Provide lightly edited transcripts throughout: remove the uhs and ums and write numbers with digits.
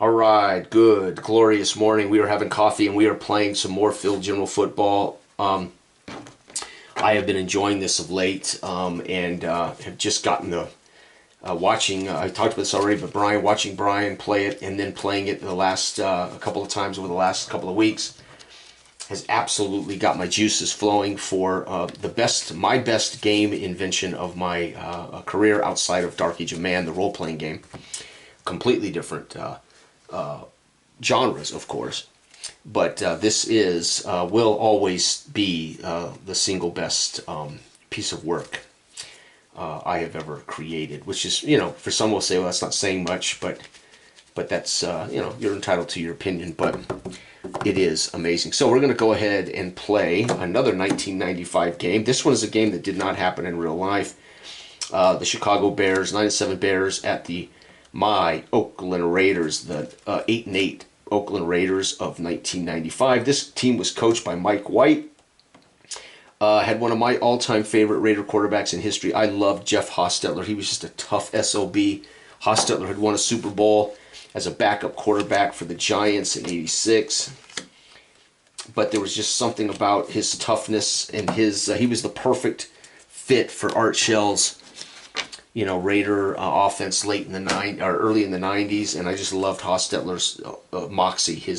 All right, good, glorious morning. We are having coffee and we are playing some more field general football. I have been enjoying this of late and have just gotten the watching. I talked about this already, but watching Brian play it and then playing it the last a couple of times over the last couple of weeks has absolutely got my juices flowing for my best game invention of my career outside of Dark Age of Man, the role playing game. Completely different genres, of course, but this is will always be the single best piece of work I have ever created. Which is, for some will say, well, that's not saying much, but that's you're entitled to your opinion, but it is amazing. So we're going to go ahead and play another 1995 game. This one is a game that did not happen in real life. The Chicago Bears, 9-7 Bears at my Oakland Raiders, the 8-8 Oakland Raiders of 1995. This team was coached by Mike White. Had one of my all-time favorite Raider quarterbacks in history. I loved Jeff Hostetler. He was just a tough SOB. Hostetler had won a Super Bowl as a backup quarterback for the Giants in '86. But there was just something about his toughness and he was the perfect fit for Art Shell's Raider offense late in the early in the '90s, and I just loved Hostetler's moxie. He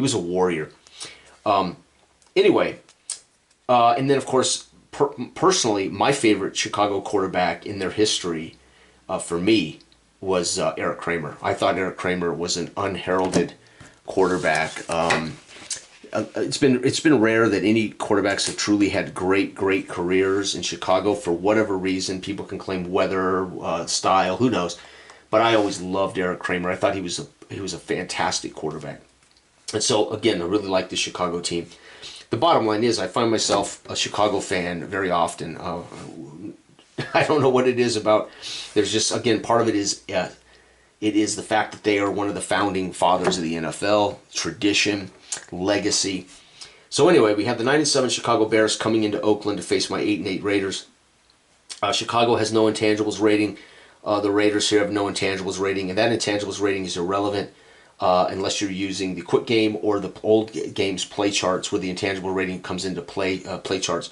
was a warrior. Anyway, and then of course, personally, my favorite Chicago quarterback in their history, for me, was Eric Kramer. I thought Eric Kramer was an unheralded quarterback. It's been rare that any quarterbacks have truly had great careers in Chicago for whatever reason. People can claim weather, style, who knows. But I always loved Eric Kramer. I thought he was a fantastic quarterback. And so again, I really like the Chicago team. The bottom line is I find myself a Chicago fan very often. I don't know what it is about. There's just, again, part of it is the fact that they are one of the founding fathers of the NFL, tradition, legacy. So anyway, we have the 9-7 Chicago Bears coming into Oakland to face my 8-8 Raiders. Chicago has no intangibles rating. The Raiders here have no intangibles rating, and that intangibles rating is irrelevant unless you're using the quick game or the old games play charts where the intangible rating comes into play charts.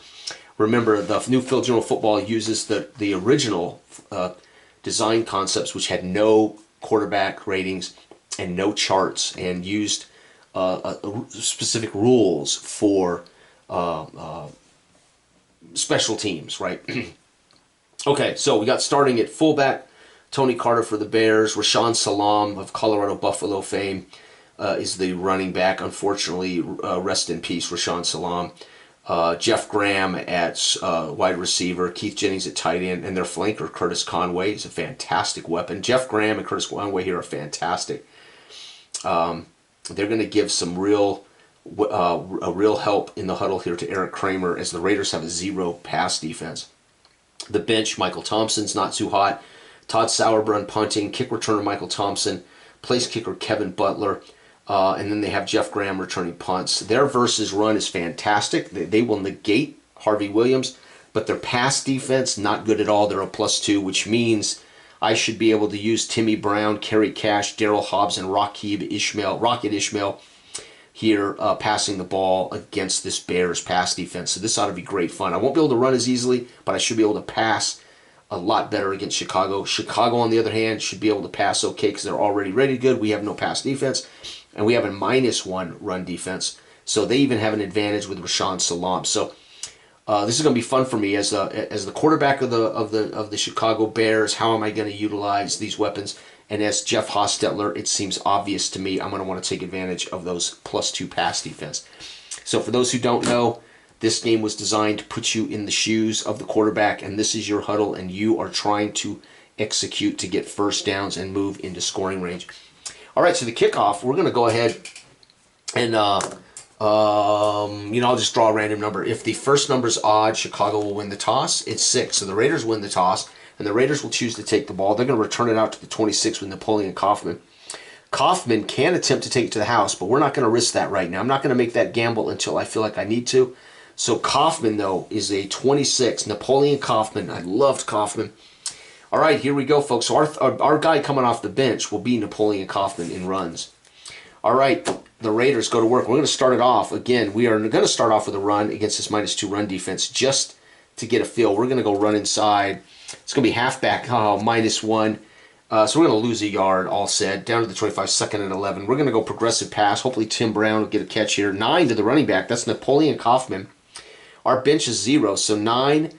Remember, the new field general football uses the original design concepts, which had no quarterback ratings and no charts, and used specific rules for special teams, right? Okay, so we got starting at fullback, Tony Carter for the Bears. Rashaan Salaam of Colorado Buffalo fame is the running back. Unfortunately, rest in peace, Rashaan Salaam. Jeff Graham at wide receiver, Keith Jennings at tight end, and their flanker, Curtis Conway, is a fantastic weapon. Jeff Graham and Curtis Conway here are fantastic. They're going to give some real help in the huddle here to Eric Kramer, as the Raiders have a zero pass defense. The bench, Michael Thompson's not too hot. Todd Sauerbrunn punting, kick returner Michael Thompson, place kicker Kevin Butler, and then they have Jeff Graham returning punts. Their versus run is fantastic. They will negate Harvey Williams, but their pass defense, not good at all. They're a +2, which means I should be able to use Timmy Brown, Kerry Cash, Daryl Hobbs, and Rocket Ishmael here passing the ball against this Bears pass defense. So this ought to be great fun. I won't be able to run as easily, but I should be able to pass a lot better against Chicago. Chicago, on the other hand, should be able to pass okay because they're already ready good. We have no pass defense, and we have a -1 run defense. So they even have an advantage with Rashaan Salaam. So this is going to be fun for me as the quarterback of the Chicago Bears. How am I going to utilize these weapons? And as Jeff Hostetler, it seems obvious to me I'm going to want to take advantage of those +2 pass defense. So for those who don't know, this game was designed to put you in the shoes of the quarterback, and this is your huddle, and you are trying to execute to get first downs and move into scoring range. All right, so the kickoff, we're going to go ahead and I'll just draw a random number. If the first number's odd, Chicago will win the toss. It's 6, so the Raiders win the toss, and the Raiders will choose to take the ball. They're going to return it out to the 26 with Napoleon Kaufman. Kaufman can attempt to take it to the house, but we're not going to risk that right now. I'm not going to make that gamble until I feel like I need to. So Kaufman, though, is a 26. Napoleon Kaufman. I loved Kaufman. All right, here we go, folks. So our guy coming off the bench will be Napoleon Kaufman in runs. All right, the Raiders go to work. We're going to start it off. Again, we are going to start off with a run against this -2 run defense just to get a feel. We're going to go run inside. It's going to be halfback -1. So we're going to lose a yard, all said. Down to the 25, second and 11. We're going to go progressive pass. Hopefully Tim Brown will get a catch here. 9 to the running back. That's Napoleon Kaufman. Our bench is 0. So 9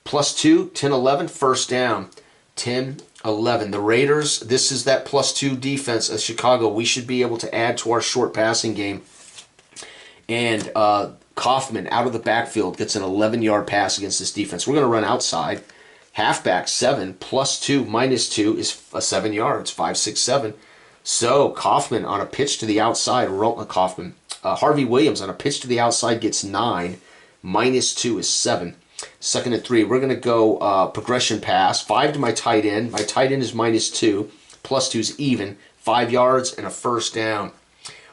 plus 2, 10, 11. First down. 10, 11. The Raiders, this is that +2 defense of Chicago. We should be able to add to our short passing game. And Kaufman out of the backfield gets an 11-yard pass against this defense. We're going to run outside. Halfback 7 plus 2 minus 2 is 7 yards, 5, 6, 7. So Kaufman on a pitch to the outside, Harvey Williams on a pitch to the outside gets 9, minus 2 is 7. Second and 3, we're going to go progression pass, 5 to my tight end. My tight end is -2, plus 2 is even, 5 yards and a first down.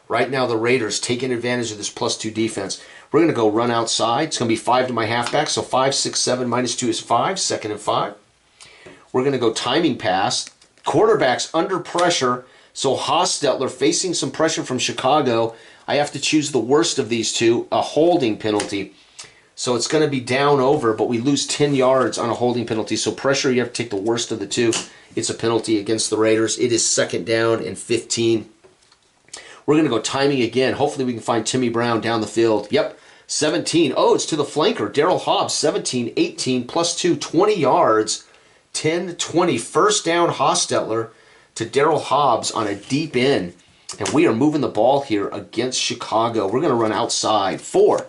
Right now the Raiders taking advantage of this +2 defense. We're going to go run outside. It's going to be 5 to my halfback. So 5, 6, 7, minus 2 is 5. Second and 5. We're going to go timing pass. Quarterback's under pressure. So Hostetler facing some pressure from Chicago. I have to choose the worst of these two, a holding penalty. So it's going to be down over, but we lose 10 yards on a holding penalty. So pressure, you have to take the worst of the two. It's a penalty against the Raiders. It is second down and 15. We're going to go timing again. Hopefully we can find Timmy Brown down the field. Yep. 17. Oh, it's to the flanker. Daryl Hobbs, 17, 18, plus 2, 20 yards. 10, 20. First down, Hostetler to Daryl Hobbs on a deep end. And we are moving the ball here against Chicago. We're going to run outside. 4,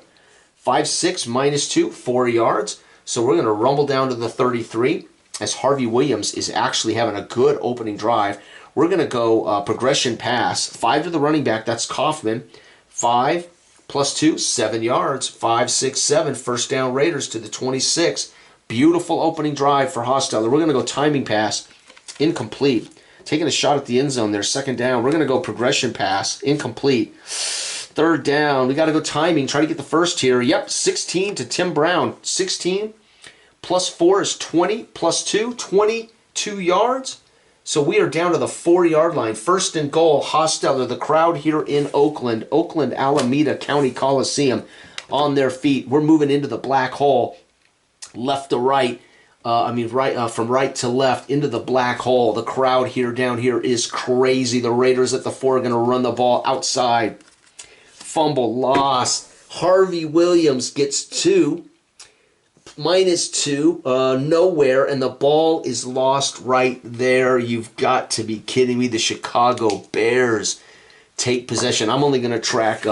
5, 6, minus 2, 4 yards. So we're going to rumble down to the 33 as Harvey Williams is actually having a good opening drive. We're going to go progression pass. 5 to the running back. That's Kaufman. 5 plus 2, 7 yards. 5, 6, 7. First down Raiders to the 26. Beautiful opening drive for Hostetler. We're going to go timing pass. Incomplete. Taking a shot at the end zone there. Second down. We're going to go progression pass. Incomplete. Third down. We got to go timing. Try to get the first here. Yep. 16 to Tim Brown. 16 plus 4 is 20. Plus 2, 22 yards. So we are down to the 4-yard line. First and goal, Hostetler, the crowd here in Oakland, Alameda County Coliseum on their feet. We're moving into the black hole, left to right, from right to left into the black hole. The crowd here down here is crazy. The Raiders at the 4 are going to run the ball outside. Fumble lost. Harvey Williams gets 2. Minus 2, nowhere, and the ball is lost right there. You've got to be kidding me. The Chicago Bears take possession. I'm only going to track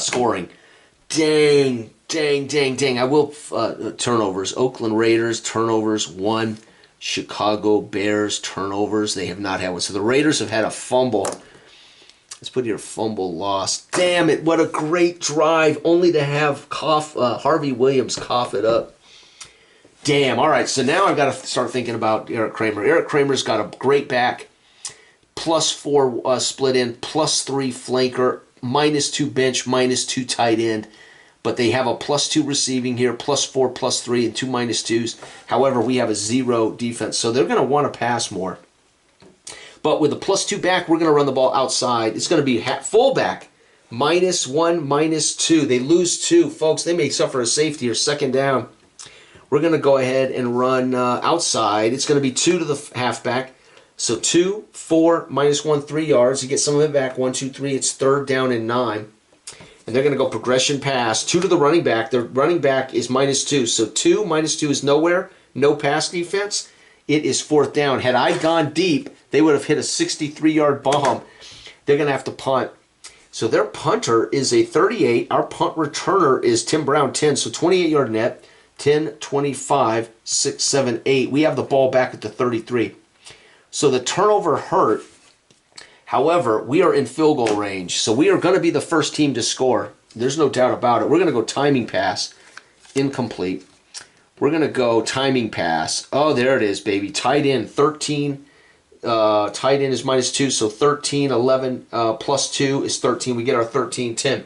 scoring. Dang. I will turnovers. Oakland Raiders turnovers 1. Chicago Bears turnovers. They have not had one. So the Raiders have had a fumble. Let's put here fumble lost. Damn it, what a great drive, only to have Harvey Williams cough it up. Damn, all right, so now I've got to start thinking about Eric Kramer. Eric Kramer's got a great back, +4 split end, +3 flanker, -2 bench, -2 tight end. But they have a +2 receiving here, +4, +3, and 2 -2s. However, we have a 0 defense, so they're going to want to pass more. But with a +2 back, we're going to run the ball outside. It's going to be fullback, -1, -2. They lose 2. Folks, they may suffer a safety or second down. We're going to go ahead and run outside. It's going to be 2 to the halfback. So 2, 4, -1, 3 yards. You get some of it back. 1, 2, 3. It's third down and 9. And they're going to go progression pass. 2 to the running back. The running back is -2. So 2, -2 is nowhere. No pass defense. It is fourth down. Had I gone deep, they would have hit a 63-yard bomb. They're going to have to punt. So their punter is a 38. Our punt returner is Tim Brown, 10. So 28-yard net, 10, 25, 6, 7, 8. We have the ball back at the 33. So the turnover hurt. However, we are in field goal range. So we are going to be the first team to score. There's no doubt about it. We're going to go timing pass. Incomplete. We're going to go timing pass. Oh, there it is, baby. Tight end, 13. Tight end is -2, so 13, 11 plus 2 is 13. We get our 13, 10.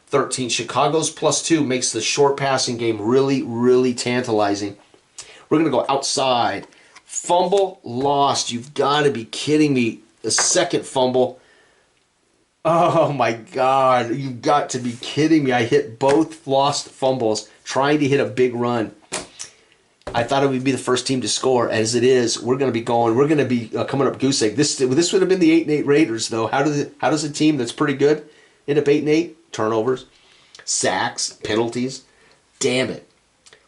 13. Chicago's +2 makes the short passing game really, really tantalizing. We're going to go outside. Fumble lost. You've got to be kidding me. The second fumble. Oh my God. You've got to be kidding me. I hit both lost fumbles trying to hit a big run. I thought it would be the first team to score. As it is, we're going to be going. We're going to be coming up goose egg. This would have been the 8-8 Raiders, though. How does a team that's pretty good end up 8-8? Turnovers, sacks, penalties. Damn it.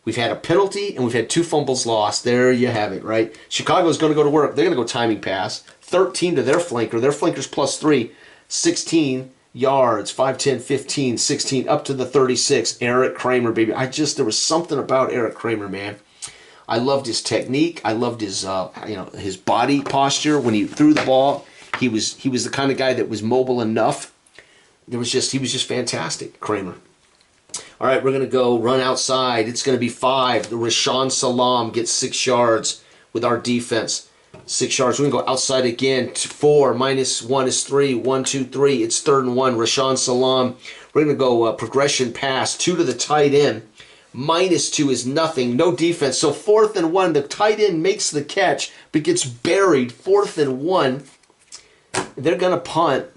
We've had a penalty and we've had 2 fumbles lost. There you have it, right? Chicago's going to go to work. They're going to go timing pass. 13 to their flanker. Their flanker's +3. 16 yards. 5, 10, 15, 16, up to the 36. Eric Kramer, baby. There was something about Eric Kramer, man. I loved his technique. I loved his, his body posture when he threw the ball. He was the kind of guy that was mobile enough. He was just fantastic, Kramer. All right, we're going to go run outside. It's going to be 5. The Rashawn Salam gets 6 yards with our defense. 6 yards. We're going to go outside again. 4 minus 1 is 3. 1, 2, 3. It's 3rd and 1. Rashawn Salam. We're going to go progression pass. 2 to the tight end. -2 is nothing. No defense. So 4th and 1. The tight end makes the catch, but gets buried. 4th and 1. They're going to punt.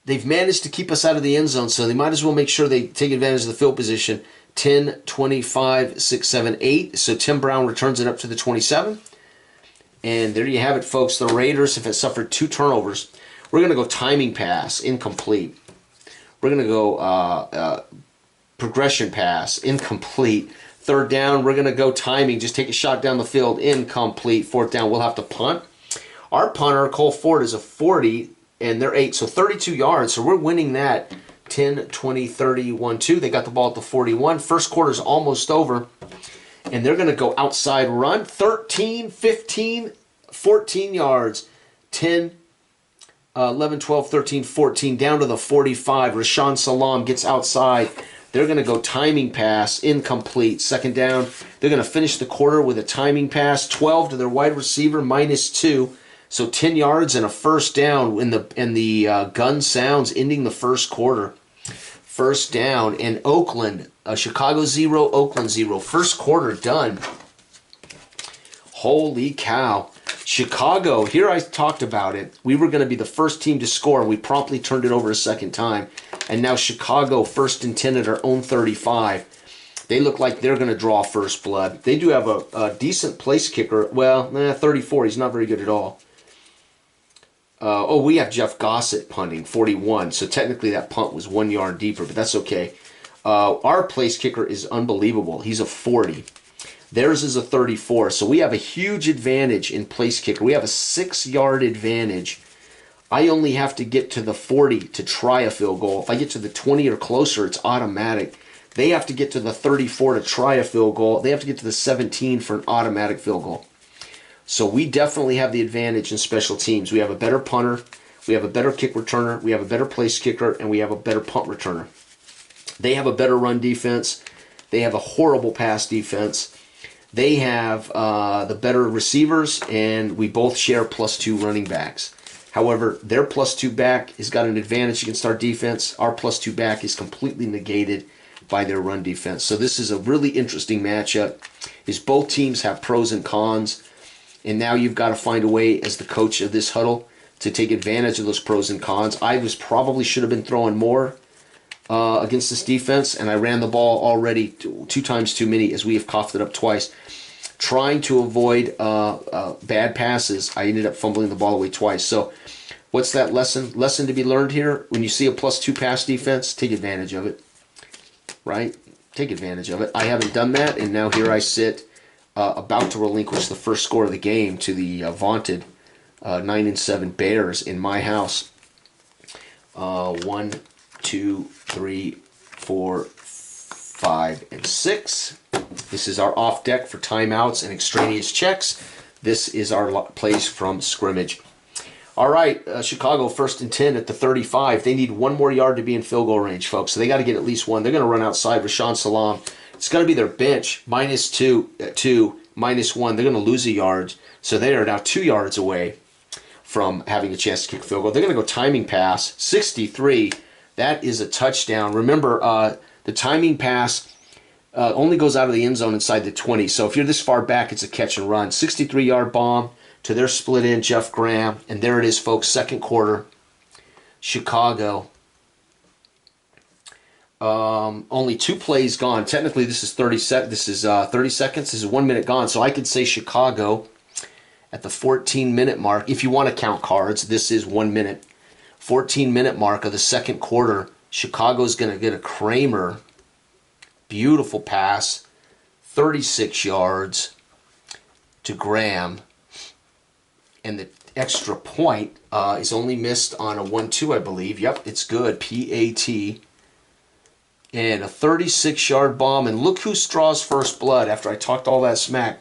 They've managed to keep us out of the end zone, so they might as well make sure they take advantage of the field position. 10, 25, 6, 7, 8. So Tim Brown returns it up to the 27. And there you have it, folks. The Raiders have suffered 2 turnovers. We're going to go timing pass, incomplete. We're going to go progression pass, incomplete. 3rd down, we're going to go timing. Just take a shot down the field, incomplete. 4th down, we'll have to punt. Our punter, Cole Ford, is a 40, and they're 8, so 32 yards. So we're winning that 10, 20, 30, 1, 2. They got the ball at the 41. First quarter's almost over. And they're going to go outside run. 13, 15, 14 yards. 10, 11, 12, 13, 14. Down to the 45. Rashawn Salam gets outside. They're going to go timing pass. Incomplete. 2nd down. They're going to finish the quarter with a timing pass. 12 to their wide receiver. -2. So 10 yards and a 1st down. And the gun sounds ending the first quarter. 1st down. And Oakland. Chicago 0, Oakland 0. First quarter done. Holy cow. Chicago, here I talked about it. We were going to be the first team to score, and we promptly turned it over a 2nd time. And now Chicago 1st and 10 at our own 35. They look like they're going to draw first blood. They do have a decent place kicker. Well, 34. He's not very good at all. We have Jeff Gossett punting, 41. So technically that punt was 1 yard deeper, but that's okay. Our place kicker is unbelievable. He's a 40. Theirs is a 34. So we have a huge advantage in place kicker. We have a 6-yard advantage. I only have to get to the 40 to try a field goal. If I get to the 20 or closer, it's automatic. They have to get to the 34 to try a field goal. They have to get to the 17 for an automatic field goal. So we definitely have the advantage in special teams. We have a better punter. We have a better kick returner. We have a better place kicker. And we have a better punt returner. They have a better run defense. They have a horrible pass defense. They have the better receivers, and we both share +2 running backs. However, their +2 back has got an advantage against our defense. Our +2 back is completely negated by their run defense. So this is a really interesting matchup. Is both teams have pros and cons, and now you've got to find a way as the coach of this huddle to take advantage of those pros and cons. I probably should have been throwing more against this defense, and I ran the ball already 2 times too many, as we have coughed it up twice. Trying to avoid bad passes, I ended up fumbling the ball away twice. So what's that lesson? Lesson to be learned here: when you see a +2 pass defense, take advantage of it. Right? Take advantage of it. I haven't done that, and now here I sit about to relinquish the first score of the game to the vaunted 9-7 Bears in my house. 1, 2, 3, 4, 5, and 6. This is our off deck for timeouts and extraneous checks. This is our plays from scrimmage. All right, Chicago 1st and 10 at the 35. They need 1 more yard to be in field goal range, folks. So they got to get at least 1. They're going to run outside. Rashawn Salam. It's going to be their bench. -2 at 2, -1. They're going to lose a yard. So they are now 2 yards away from having a chance to kick a field goal. They're going to go timing pass. 63. That is a touchdown. Remember, the timing pass Only goes out of the end zone inside the 20. So if you're this far back, it's a catch and run. 63-yard bomb to their split end, Jeff Graham. And there it is, folks, second quarter. Chicago. Only 2 plays gone. Technically, this is 30 seconds. This is 1 minute gone. So I could say Chicago at the 14-minute mark. If you want to count cards, this is 1 minute. 14-minute mark of the second quarter. Chicago's going to get a Kramer. Beautiful pass. 36 yards to Graham. And the extra point is only missed on a 1-2, I believe. Yep, it's good. PAT. And a 36-yard bomb. And look who straws first blood after I talked all that smack.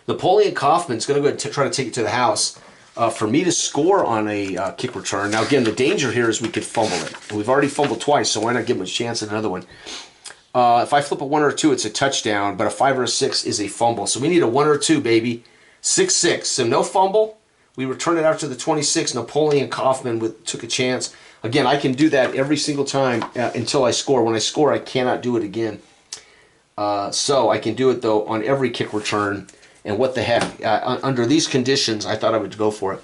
Napoleon Kaufman's going to go ahead and try to take it to the house for me to score on a kick return. Now, again, the danger here is we could fumble it. We've already fumbled twice, so why not give him a chance at another one? If I flip a 1 or a 2, it's a touchdown, but a 5 or a 6 is a fumble. So we need a 1 or a 2, baby. 6-6. So no fumble. We return it out to the 26. Napoleon Kaufman took a chance. Again, I can do that every single time until I score. When I score, I cannot do it again. So I can do it, though, on every kick return. And what the heck? Under these conditions, I thought I would go for it.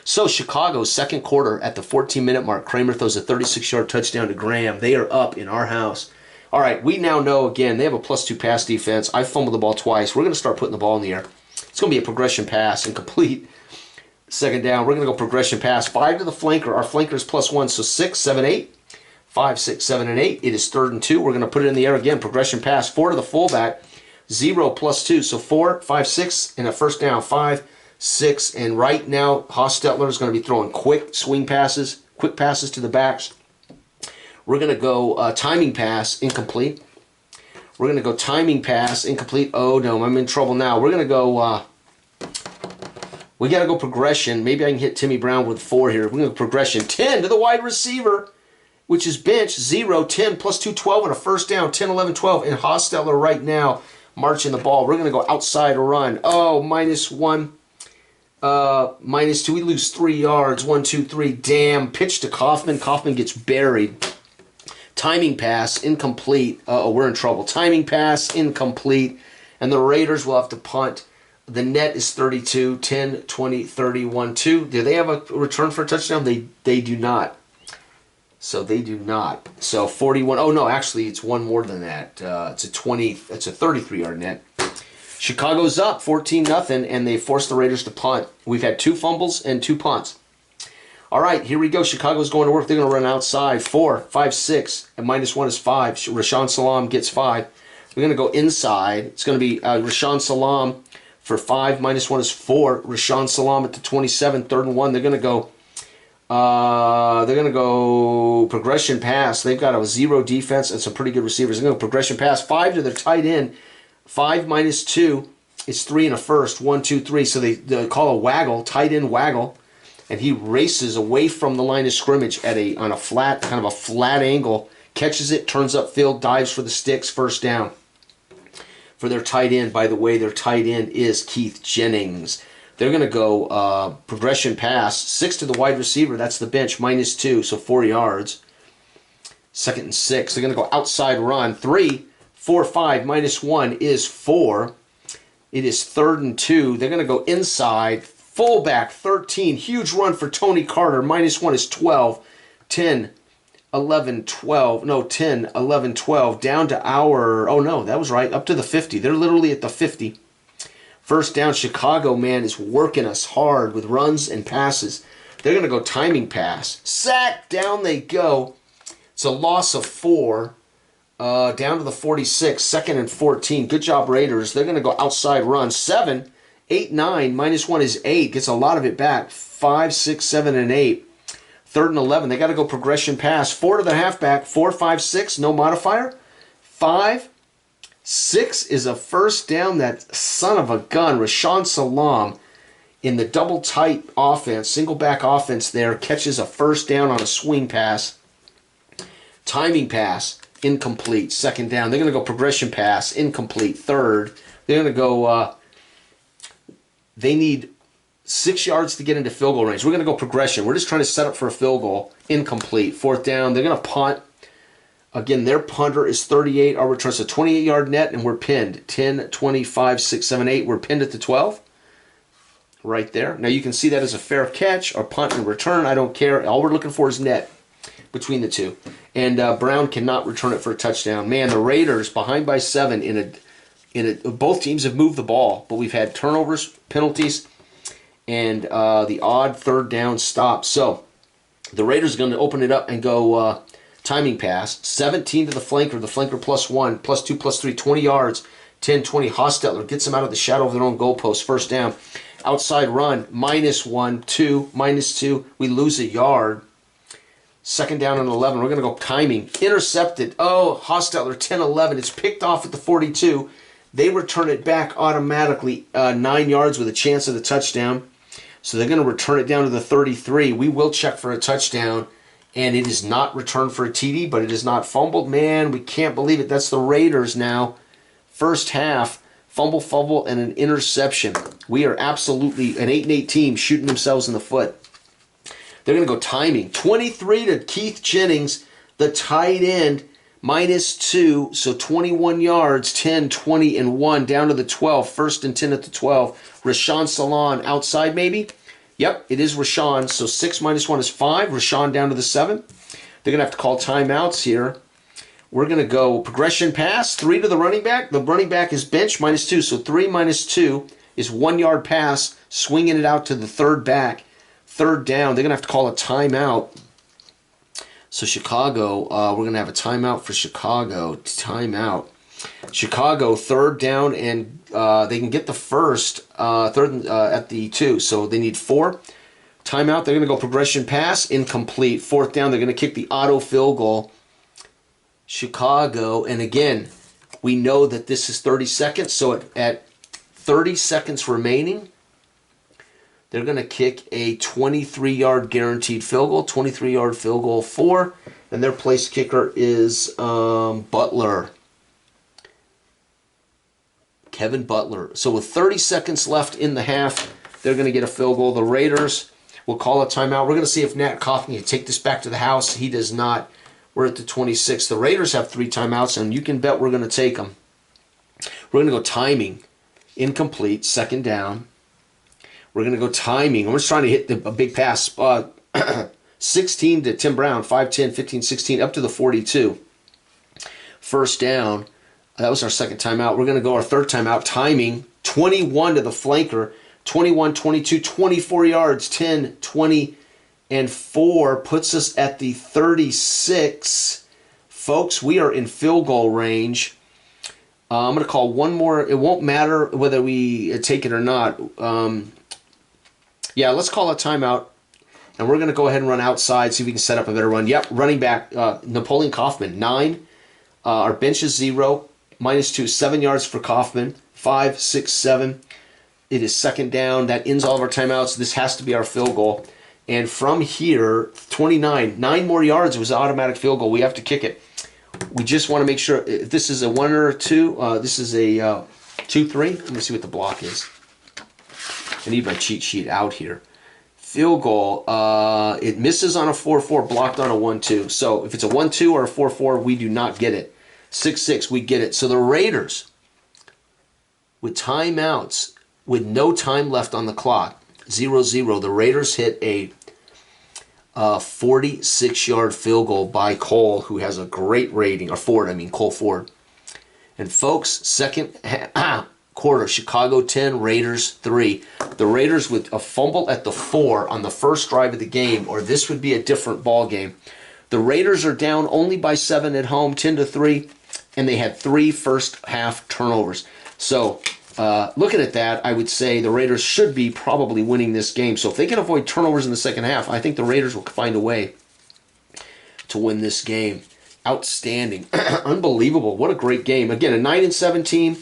So Chicago's second quarter at the 14-minute mark. Kramer throws a 36-yard touchdown to Graham. They are up in our house. All right, we now know, again, they have a +2 pass defense. I fumbled the ball twice. We're going to start putting the ball in the air. It's going to be a progression pass, incomplete. Second down, we're going to go progression pass. 5 to the flanker. Our flanker is +1, so 6, 7, 8. 5, 6, 7, and 8. It is 3rd and 2. We're going to put it in the air again. Progression pass. 4 to the fullback. 0 + 2. So 4, 5, 6, and a first down. 5, 6, and right now, Hostetler is going to be throwing quick swing passes, quick passes to the backs. We're going to go timing pass, incomplete. We're going to go timing pass, incomplete. Oh, no, I'm in trouble now. We're going to go... we got to go progression. Maybe I can hit Timmy Brown with 4 here. We're going to go progression. 10 to the wide receiver, which is bench. 0, 10, +2, 12, and a first down. 10, 11, 12. And Hostetler right now marching the ball. We're going to go outside run. Oh, -1. -2. We lose 3 yards. 1, 2, 3. Damn. Pitch to Kaufman. Kaufman gets buried. Timing pass, incomplete. Uh-oh, we're in trouble. Timing pass, incomplete. And the Raiders will have to punt. The net is 32, 10, 20, 30, 1, 2. Do they have a return for a touchdown? They do not. So they do not. So 41. Oh, no, actually, it's one more than that. It's a 33-yard net. Chicago's up 14-0, and they forced the Raiders to punt. We've had 2 fumbles and 2 punts. All right, here we go. Chicago's going to work. They're going to run outside. 4, 5, 6, and -1 is 5. Rashawn Salam gets 5. We're going to go inside. It's going to be Rashawn Salam for 5. -1 is 4. Rashawn Salam at the 27. 3rd and 1. They're going to go progression pass. They've got a 0 defense and some pretty good receivers. They're going to go progression pass. 5 to their tight end. 5 -2 is 3 and a first. 1, 2, 3. So they call a waggle, tight end waggle. And he races away from the line of scrimmage on a flat, kind of a flat angle, catches it, turns upfield, dives for the sticks, first down. For their tight end, by the way, their tight end is Keith Jennings. They're going to go progression pass, 6 to the wide receiver, that's the bench, -2, so 4 yards. 2nd and 6. They're going to go outside run, 3, 4, 5, -1 is 4. It is 3rd and 2. They're going to go inside. Fullback, 13. Huge run for Tony Carter. -1 is 12. 10, 11, 12. No, 10, 11, 12. Down to our... Oh, no, that was right. Up to the 50. They're literally at the 50. First down, Chicago, man, is working us hard with runs and passes. They're going to go timing pass. Sack. Down they go. It's a loss of 4. Down to the 46. 2nd and 14. Good job, Raiders. They're going to go outside run. 7, 8, 9, -1 is 8. Gets a lot of it back. 5, 6, 7, and 8. 3rd and 11. They got to go progression pass. 4 to the halfback. 4, 5, 6. No modifier. 5, 6 is a first down. That son of a gun. Rashawn Salam in the double tight offense, single back offense there, catches a first down on a swing pass. Timing pass. Incomplete. 2nd down. They're going to go progression pass. Incomplete. 3rd. They're going to go... They need 6 yards to get into field goal range. We're going to go progression. We're just trying to set up for a field goal. Incomplete. 4th down. They're going to punt. Again, their punter is 38. Our return is a 28-yard net, and we're pinned. 10, 25, 6, 7, 8. We're pinned at the 12. Right there. Now you can see that as a fair catch or punt and return. I don't care. All we're looking for is net between the two. And Brown cannot return it for a touchdown. Man, the Raiders behind by 7 both teams have moved the ball, but we've had turnovers, penalties, and the odd third down stop. So the Raiders are going to open it up and go timing pass. 17 to the flanker +1, +2, +3, 20 yards. 10, 20. Hostetler gets them out of the shadow of their own goalpost. First down. Outside run, -1, 2, -2. We lose a yard. Second down and 11. We're going to go timing. Intercepted. Oh, Hostetler, 10, 11. It's picked off at the 42. They return it back automatically 9 yards with a chance of the touchdown. So they're going to return it down to the 33. We will check for a touchdown. And it is not returned for a TD, but it is not fumbled. Man, we can't believe it. That's the Raiders now. First half. Fumble, and an interception. We are absolutely an 8-8 team shooting themselves in the foot. They're going to go timing. 23 to Keith Jennings, the tight end, -2, so 21 yards, 10, 20, and 1, down to the 12. First and 10 at the 12. Rashawn Salon outside maybe? Yep, it is Rashawn, so 6 -1 is 5. Rashawn down to the 7. They're going to have to call timeouts here. We're going to go progression pass, 3 to the running back. The running back is bench, -2. So 3 -2 is 1 yard pass, swinging it out to the third back. Third down, they're going to have to call a timeout. So Chicago, we're going to have a timeout for Chicago. Timeout. Chicago, third down, and they can get the first, third at the 2. So they need 4. Timeout, they're going to go progression pass, incomplete. Fourth down, they're going to kick the auto field goal. Chicago, and again, we know that this is 30 seconds, so at 30 seconds remaining, they're going to kick a 23-yard guaranteed field goal, 23-yard field goal 4, and their place kicker is Butler. Kevin Butler. So with 30 seconds left in the half, they're going to get a field goal. The Raiders will call a timeout. We're going to see if Nat Coffin can take this back to the house. He does not. We're at the 26. The Raiders have 3 timeouts, and you can bet we're going to take them. We're going to go timing. Incomplete. Second down. We're going to go timing. We're just trying to hit a big pass. 16 to Tim Brown. 5, 10, 15, 16, up to the 42. First down. That was our second timeout. We're going to go our third timeout. Timing. 21 to the flanker. 21, 22, 24 yards. 10, 20, and 4 puts us at the 36. Folks, we are in field goal range. I'm going to call one more. It won't matter whether we take it or not. Yeah, let's call a timeout. And we're going to go ahead and run outside, see if we can set up a better run. Yep, running back, Napoleon Kaufman, 9. Our bench is 0. -2, 7 yards for Kaufman. 5, 6, 7. It is second down. That ends all of our timeouts. This has to be our field goal. And from here, 29, 9 more yards, it was an automatic field goal. We have to kick it. We just want to make sure if this is a 1 or a 2. This is a 2, 3. Let me see what the block is. I need my cheat sheet out here. Field goal, it misses on a 4-4, blocked on a 1-2. So if it's a 1-2 or a 4-4, we do not get it. 6-6, we get it. So the Raiders, with timeouts, with no time left on the clock, 0-0, the Raiders hit a 46-yard field goal by Cole, who has a great rating, or Ford, Cole Ford. And folks, second quarter, Chicago 10, Raiders 3. The Raiders with a fumble at the 4 on the first drive of the game, or this would be a different ball game. The Raiders are down only by 7 at home, 10-3, and they had 3 first half turnovers. So looking at that, I would say the Raiders should be probably winning this game. So if they can avoid turnovers in the second half, I think the Raiders will find a way to win this game. Outstanding. Unbelievable. What a great game. Again, a 9-17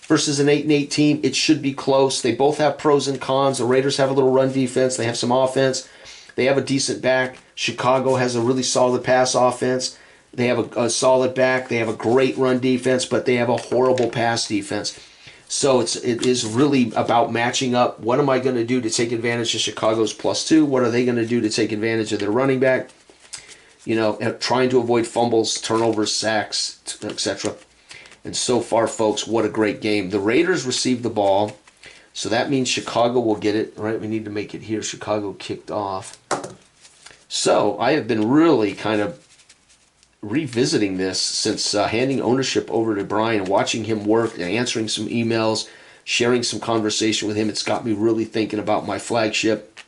versus an 8-8 team. It should be close. They both have pros and cons. The Raiders have a little run defense. They have some offense. They have a decent back. Chicago has a really solid pass offense. They have a solid back. They have a great run defense, but they have a horrible pass defense. So it is really about matching up. What am I going to do to take advantage of Chicago's +2? What are they going to do to take advantage of their running back? trying to avoid fumbles, turnovers, sacks, etc. And so far, folks, what a great game. The Raiders received the ball, so that means Chicago will get it, right? We need to make it here. Chicago kicked off. So I have been really kind of revisiting this since handing ownership over to Brian and watching him work and answering some emails, sharing some conversation with him. It's got me really thinking about my flagship.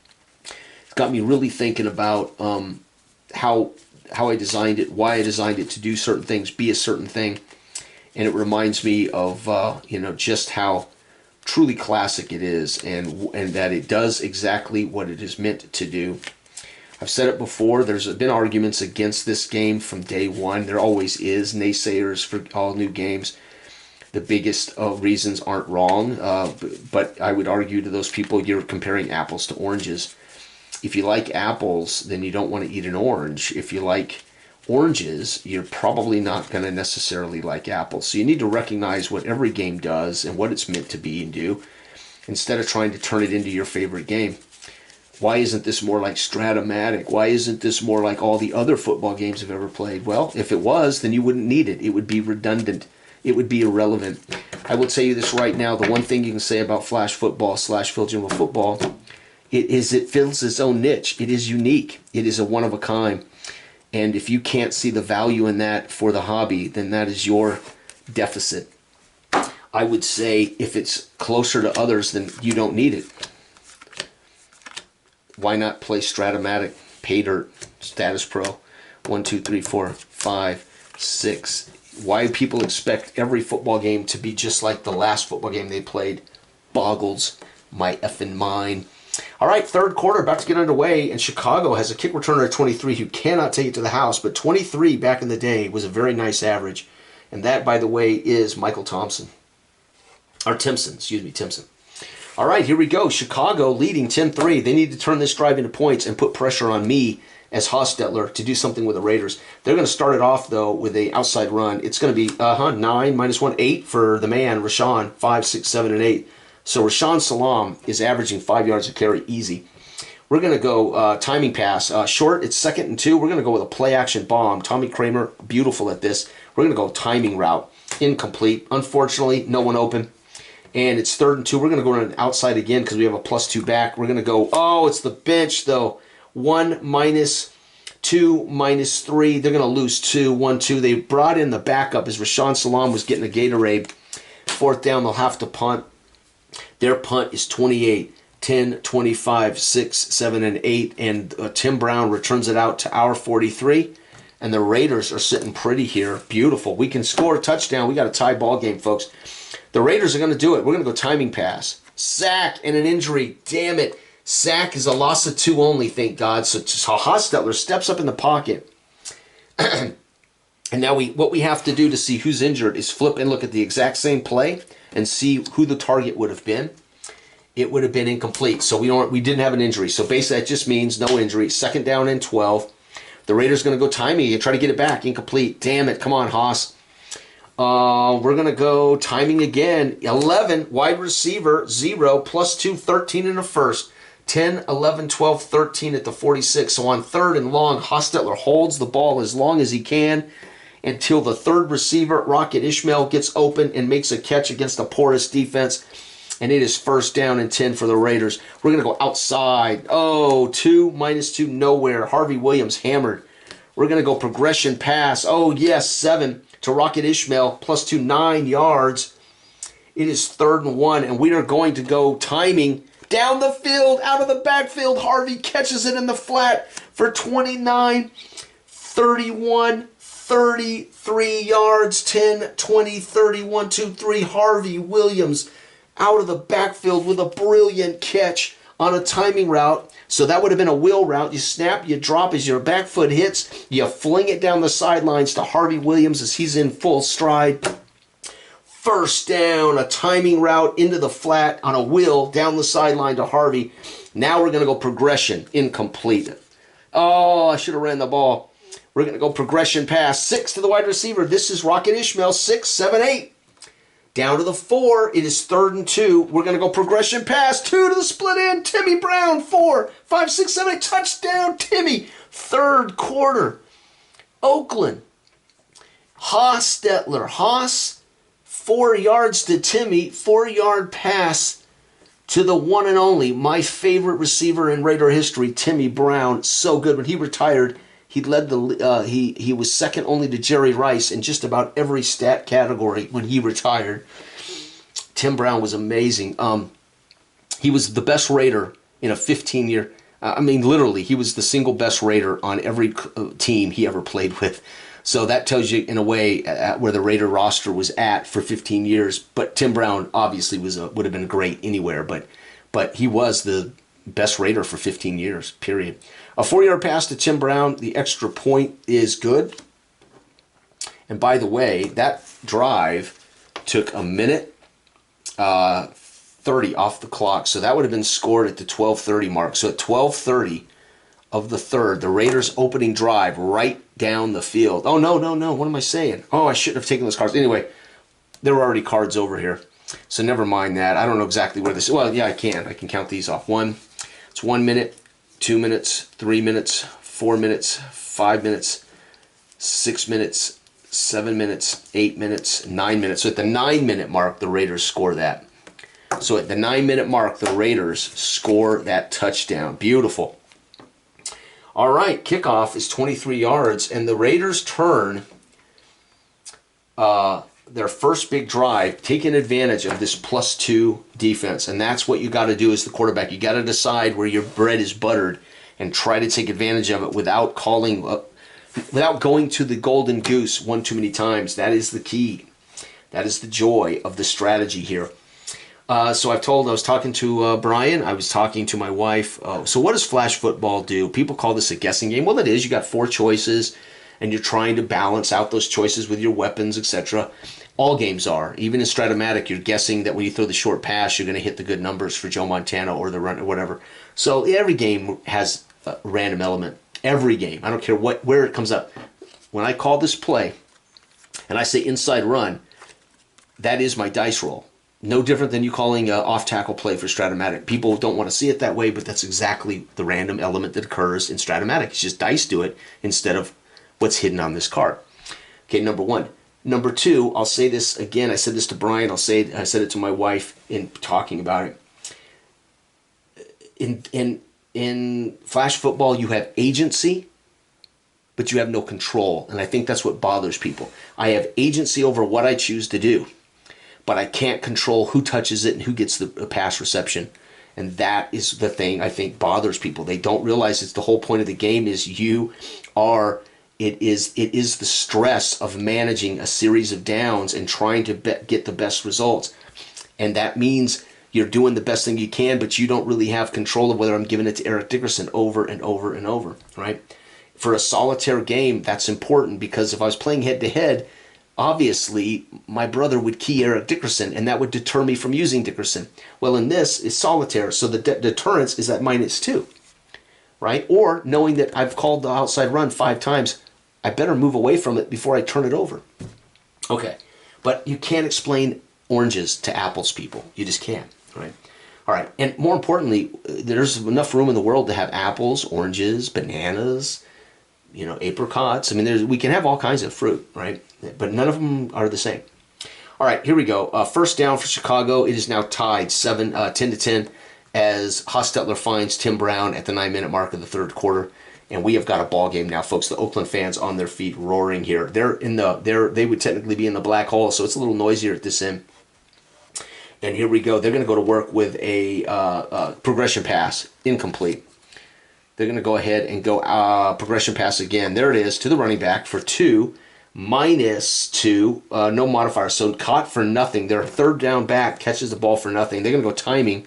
It's got me really thinking about how I designed it, why I designed it to do certain things, be a certain thing. And it reminds me of just how truly classic it is, and that it does exactly what it is meant to do. I've said it before, there's been arguments against this game from day one. There always is, naysayers for all new games. The biggest reasons aren't wrong, but I would argue to those people, you're comparing apples to oranges. If you like apples, then you don't want to eat an orange. If you like oranges, you're probably not going to necessarily like apples. So you need to recognize what every game does and what it's meant to be and do, instead of trying to turn it into your favorite game. Why isn't this more like Stratomatic? Why isn't this more like all the other football games I've ever played? Well, if it was, then you wouldn't need it. It would be redundant. It would be irrelevant. I will tell you this right now. The one thing you can say about Flash Football / Phil General Football, it fills its own niche. It is unique. It is a one of a kind. And if you can't see the value in that for the hobby, then that is your deficit. I would say if it's closer to others, then you don't need it. Why not play Stratomatic, Pay Dirt, Status Pro, 1, 2, 3, 4, 5, 6. Why people expect every football game to be just like the last football game they played boggles my effing mind. All right, third quarter about to get underway, and Chicago has a kick returner at 23 who cannot take it to the house, but 23 back in the day was a very nice average. And that, by the way, is Michael Thompson. Or Timpson. All right, here we go. Chicago leading 10-3. They need to turn this drive into points and put pressure on me as Hostetler to do something with the Raiders. They're going to start it off, though, with a outside run. It's going to be 9 -1, 8 for the man, Rashawn, 5, 6, 7, and 8. So Rashawn Salam is averaging 5 yards a carry easy. We're going to go timing pass. Short, it's 2nd and 2. We're going to go with a play-action bomb. Tommy Kramer, beautiful at this. We're going to go timing route. Incomplete. Unfortunately, no one open. And it's 3rd and 2. We're going to go on an outside again because we have a +2 back. We're going to go, it's the bench, though. 1 - 2 - 3. They're going to lose 2. 1, 2. They brought in the backup as Rashawn Salam was getting a Gatorade. 4th down, they'll have to punt. Their punt is 28, 10, 25, 6, 7, and 8. And Tim Brown returns it out to our 43. And the Raiders are sitting pretty here. Beautiful. We can score a touchdown. We got a tie ball game, folks. The Raiders are going to do it. We're going to go timing pass. Sack and an injury. Damn it. Sack is a loss of 2 only, thank God. So Hostetler steps up in the pocket. And now what we have to do to see who's injured is flip and look at the exact same play and see who the target would have been. It would have been incomplete. So we didn't have an injury. So basically that just means no injury. 2nd down and 12. The Raiders going to go timing and try to get it back. Incomplete. Damn it. Come on, Haas. We're going to go timing again. 11, wide receiver, 0, +2, 13 in the first. 10, 11, 12, 13 at the 46. So on 3rd and long, Hostetler holds the ball as long as he can until the 3rd receiver, Rocket Ishmael, gets open and makes a catch against the porous defense. And it is 1st down and 10 for the Raiders. We're going to go outside. 2 - 2, nowhere. Harvey Williams hammered. We're going to go progression pass. Yes, 7 to Rocket Ishmael, +2, 9 yards. It is 3rd and 1, and we are going to go timing down the field, out of the backfield. Harvey catches it in the flat for 29, 31, 33 yards, 10, 20, 30, 1, 2, 3. Harvey Williams out of the backfield with a brilliant catch on a timing route. So that would have been a wheel route. You snap, you drop as your back foot hits, you fling it down the sidelines to Harvey Williams as he's in full stride. 1st down, a timing route into the flat on a wheel down the sideline to Harvey. Now we're going to go progression, incomplete. I should have ran the ball. We're going to go progression pass. 6 to the wide receiver. This is Rocket Ishmael, 6, 7, 8. Down to the 4, it is 3rd and 2. We're going to go progression pass. 2 to the split end. Timmy Brown, 4, 5, 6, 7, 8. Touchdown, Timmy. 3rd quarter. Oakland. Haas, 4 yards to Timmy, 4-yard pass to the one and only, my favorite receiver in Raider history, Timmy Brown. So good. When he retired, he led the he was second only to Jerry Rice in just about every stat category when he retired. Tim Brown was amazing. He was the best Raider in a 15-year. I mean, literally, he was the single best Raider on every team he ever played with. So that tells you, in a way, where the Raider roster was at for 15 years. But Tim Brown obviously would have been great anywhere. But he was the best Raider for 15 years, period. A 4-yard pass to Tim Brown. The extra point is good. And by the way, that drive took a minute 30 off the clock. So that would have been scored at the 12:30 mark. So at 12:30 of the third, the Raiders' opening drive right down the field. Oh, no. What am I saying? Oh, I shouldn't have taken those cards. Anyway, there were already cards over here. So never mind that. I don't know exactly where this is. Well, yeah, I can. I can count these off. It's 1 minute, 2 minutes, 3 minutes, 4 minutes, 5 minutes, 6 minutes, 7 minutes, 8 minutes, 9 minutes. So at the 9-minute mark, the Raiders score that. So at the 9-minute mark, the Raiders score that touchdown. Beautiful. All right, kickoff is 23 yards, and the Raiders turn their first big drive, taking advantage of this +2 defense. And that's what you got to do as the quarterback. You got to decide where your bread is buttered and try to take advantage of it without going to the golden goose one too many times. That is the key. That is the joy of the strategy here. So I was talking to Brian, I was talking to my wife. So what does flash football do? People call this a guessing game. Well, it is. You got 4 choices, and you're trying to balance out those choices with your weapons, etc. All games are. Even in Stratomatic, you're guessing that when you throw the short pass, you're going to hit the good numbers for Joe Montana or the run or whatever. So every game has a random element. Every game. I don't care where it comes up. When I call this play, and I say inside run, that is my dice roll. No different than you calling an off-tackle play for Stratomatic. People don't want to see it that way, but that's exactly the random element that occurs in Stratomatic. It's just dice do it instead of what's hidden on this card. Okay, number 1. Number 2, I'll say this again. I said this to Brian. I said it to my wife in talking about it. In flash football, you have agency, but you have no control. And I think that's what bothers people. I have agency over what I choose to do, but I can't control who touches it and who gets the pass reception. And that is the thing I think bothers people. They don't realize it's the whole point of the game is it is the stress of managing a series of downs and trying to get the best results. And that means you're doing the best thing you can, but you don't really have control of whether I'm giving it to Eric Dickerson over and over and over, right? For a solitaire game, that's important because if I was playing head-to-head, obviously, my brother would key Eric Dickerson, and that would deter me from using Dickerson. Well, in this, it's solitaire, so the deterrence is at -2, right? Or knowing that I've called the outside run 5 times, I better move away from it before I turn it over. Okay, but you can't explain oranges to apples, people. You just can't, right? All right, and more importantly, there's enough room in the world to have apples, oranges, bananas, apricots. I mean, we can have all kinds of fruit, right? But none of them are the same. All right, here we go. First down for Chicago. It is now tied 10-10 as Hostetler finds Tim Brown at the 9-minute mark of the third quarter. And we have got a ball game now, folks. The Oakland fans on their feet roaring here. They would technically be in the black hole, so it's a little noisier at this end. And here we go. They're going to go to work with a progression pass, incomplete. They're going to go ahead and go progression pass again. There it is to the running back for 2, -2, no modifier. So caught for nothing. Their third down back catches the ball for nothing. They're going to go timing.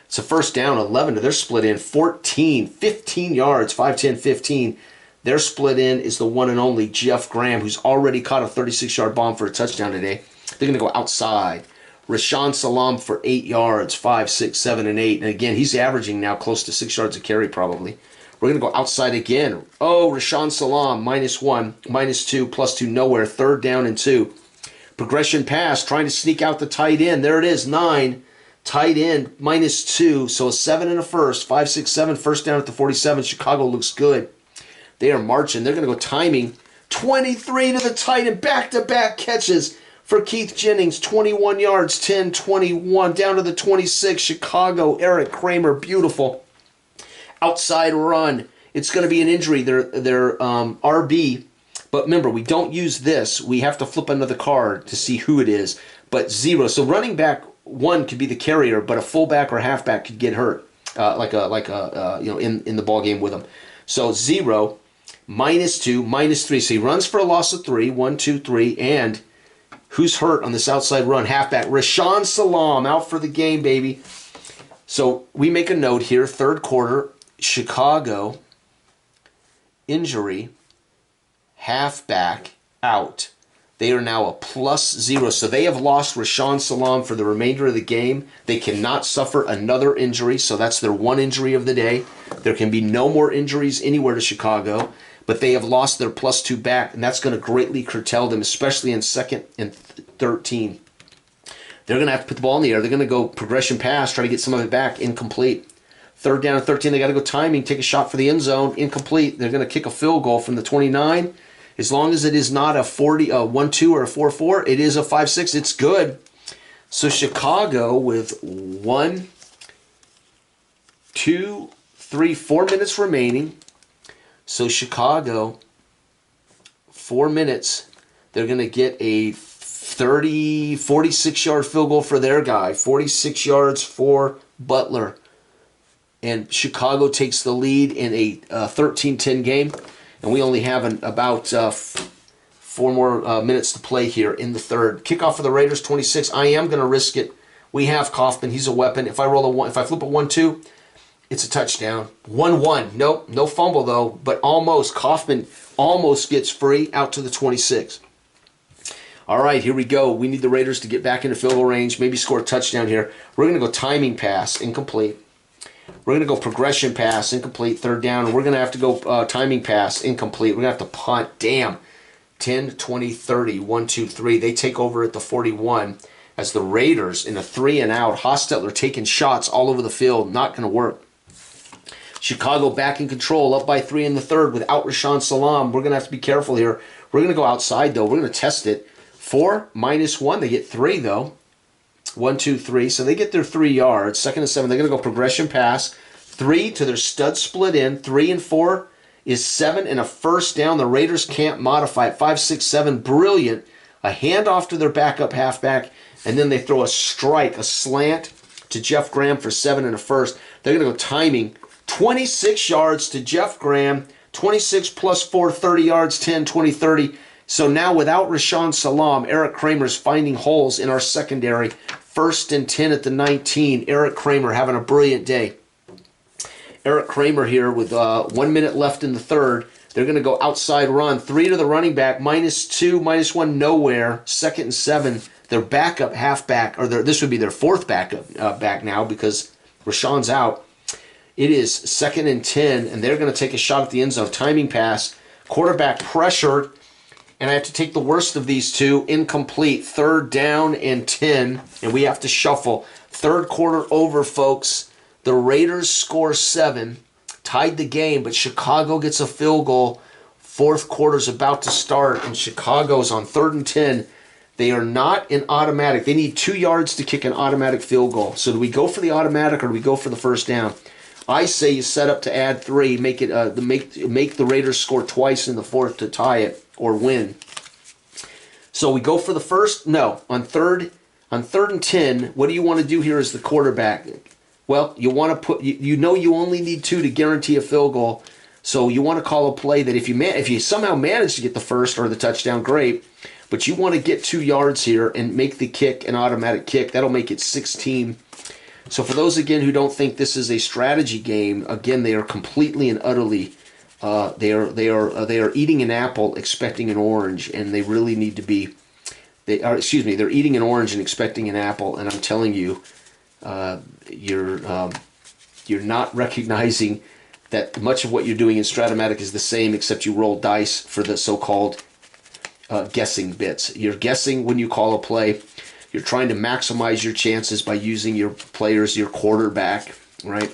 It's a first down, 11. They're split in 14, 15 yards, 5, 10, 15. Their split in is the one and only Jeff Graham, who's already caught a 36-yard bomb for a touchdown today. They're going to go outside. Rashawn Salam for 8 yards, 5, 6, 7, and 8. And again, he's averaging now close to 6 yards a carry probably. We're going to go outside again. Oh, Rashawn Salam, -1, -2, +2, nowhere. Third down and 2. Progression pass, trying to sneak out the tight end. There it is, 9. Tight end, -2. So a 7 and a first. 5, 6, 7. First down at the 47. Chicago looks good. They are marching. They're going to go timing 23 to the tight end. Back-to-back catches for Keith Jennings. 21 yards, 10, 21. Down to the 26. Chicago, Eric Kramer. Beautiful. Outside run. It's going to be an injury. They're RB. But remember, we don't use this. We have to flip another card to see who it is. But 0. So running back 1 could be the carrier, but a fullback or halfback could get hurt, in the ball game with them. So 0, -2, -3. So he runs for a loss of 3. 1, 2, 3. And who's hurt on this outside run? Halfback Rashaan Salaam out for the game, baby. So we make a note here. Third quarter, Chicago injury, halfback out. They are now a +0. So they have lost Rashaan Salaam for the remainder of the game. They cannot suffer another injury. So that's their one injury of the day. There can be no more injuries anywhere to Chicago. But they have lost their +2 back. And that's going to greatly curtail them, especially in 2nd and 13. They're going to have to put the ball in the air. They're going to go progression pass, try to get some of it back. Incomplete. 3rd down and 13. They got to go timing, take a shot for the end zone. Incomplete. They're going to kick a field goal from the 29. As long as it is not a 1-2 or a 4-4, it is a 5-6. It's good. So Chicago with 1, 2, 3, 4 minutes remaining. So Chicago, 4 minutes. They're going to get a 46-yard field goal for their guy. 46 yards for Butler. And Chicago takes the lead in a 13-10 game. And we only have about 4 more minutes to play here in the third. Kickoff for the Raiders, 26. I am going to risk it. We have Kaufman. He's a weapon. If I flip a 1-2, it's a touchdown. 1-1. Nope, no fumble though. But almost. Kaufman almost gets free out to the 26. All right, here we go. We need the Raiders to get back into field goal range. Maybe score a touchdown here. We're going to go timing pass, incomplete. We're going to go progression pass, incomplete, 3rd down. And we're going to have to go timing pass, incomplete. We're going to have to punt. Damn. 10, 20, 30, 1, 2, 3. They take over at the 41 as the Raiders in a 3-and-out. Hostetler taking shots all over the field. Not going to work. Chicago back in control, up by 3 in the 3rd without Rashaan Salaam. We're going to have to be careful here. We're going to go outside, though. We're going to test it. 4, -1. They get 3, though. 1, 2, 3. So they get their 3 yards. 2nd and 7. They're going to go progression pass. 3 to their stud split in. 3 and 4 is 7 and a first down. The Raiders can't modify it. 5, 6, 7. Brilliant. A handoff to their backup halfback. And then they throw a strike, a slant to Jeff Graham for 7 and a first. They're going to go timing. 26 yards to Jeff Graham. 26 plus 4, 30 yards. 10, 20, 30. So now without Rashaan Salaam, Eric Kramer's finding holes in our secondary. 1st and 10 at the 19. Eric Kramer having a brilliant day. Eric Kramer here with 1 minute left in the 3rd. They're going to go outside run. 3 to the running back. -2, -1, nowhere. 2nd and 7. Their backup halfback, or this would be their 4th backup back now because Rashawn's out. It is 2nd and 10, and they're going to take a shot at the end zone. Timing pass. Quarterback pressured. And I have to take the worst of these two. Incomplete. 3rd down and 10. And we have to shuffle. 3rd quarter over, folks. The Raiders score 7. Tied the game, but Chicago gets a field goal. 4th quarter's about to start, and Chicago's on 3rd and 10. They are not in automatic. They need 2 yards to kick an automatic field goal. So do we go for the automatic or do we go for the first down? I say you set up to add 3. Make it make the Raiders score twice in the 4th to tie it or win. So we go for the first? No. On 3rd and 10, what do you want to do here as the quarterback? Well, you want to put you know you only need 2 to guarantee a field goal. So you want to call a play that if you somehow manage to get the first or the touchdown, great. But you want to get 2 yards here and make the kick an automatic kick. That'll make it 16. So for those, again, who don't think this is a strategy game, again, they are completely and utterly, they are eating an apple expecting an orange, and they really need to be, they're eating an orange and expecting an apple, and I'm telling you, you're not recognizing that much of what you're doing in Stratomatic is the same, except you roll dice for the so-called guessing bits. You're guessing when you call a play. You're trying to maximize your chances by using your players, your quarterback, right?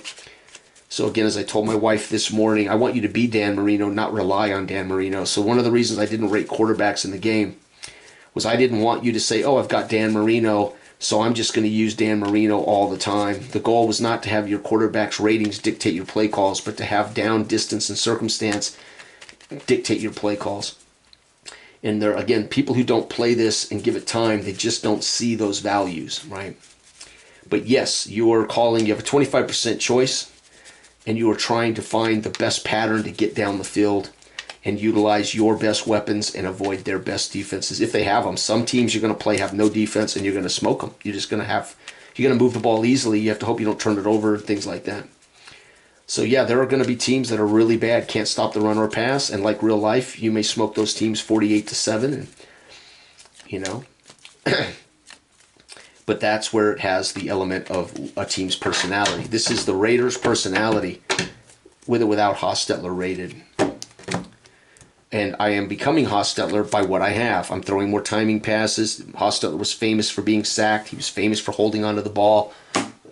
So again, as I told my wife this morning, I want you to be Dan Marino, not rely on Dan Marino. So one of the reasons I didn't rate quarterbacks in the game was I didn't want you to say, oh, I've got Dan Marino, so I'm just going to use Dan Marino all the time. The goal was not to have your quarterback's ratings dictate your play calls, but to have down, distance, and circumstance dictate your play calls. And there, again, people who don't play this and give it time, they just don't see those values, right? But yes, you are calling, you have a 25% choice, and you are trying to find the best pattern to get down the field and utilize your best weapons and avoid their best defenses if they have them. Some teams you're going to play have no defense and you're going to smoke them. You're just going to move the ball easily. You have to hope you don't turn it over and things like that. So yeah, there are going to be teams that are really bad, can't stop the run or pass, and like real life, you may smoke those teams 48-7, and you know. But that's where it has the element of a team's personality. This is the Raiders' personality, with or without Hostetler rated. And I am becoming Hostetler by what I have. I'm throwing more timing passes. Hostetler was famous for being sacked. He was famous for holding onto the ball.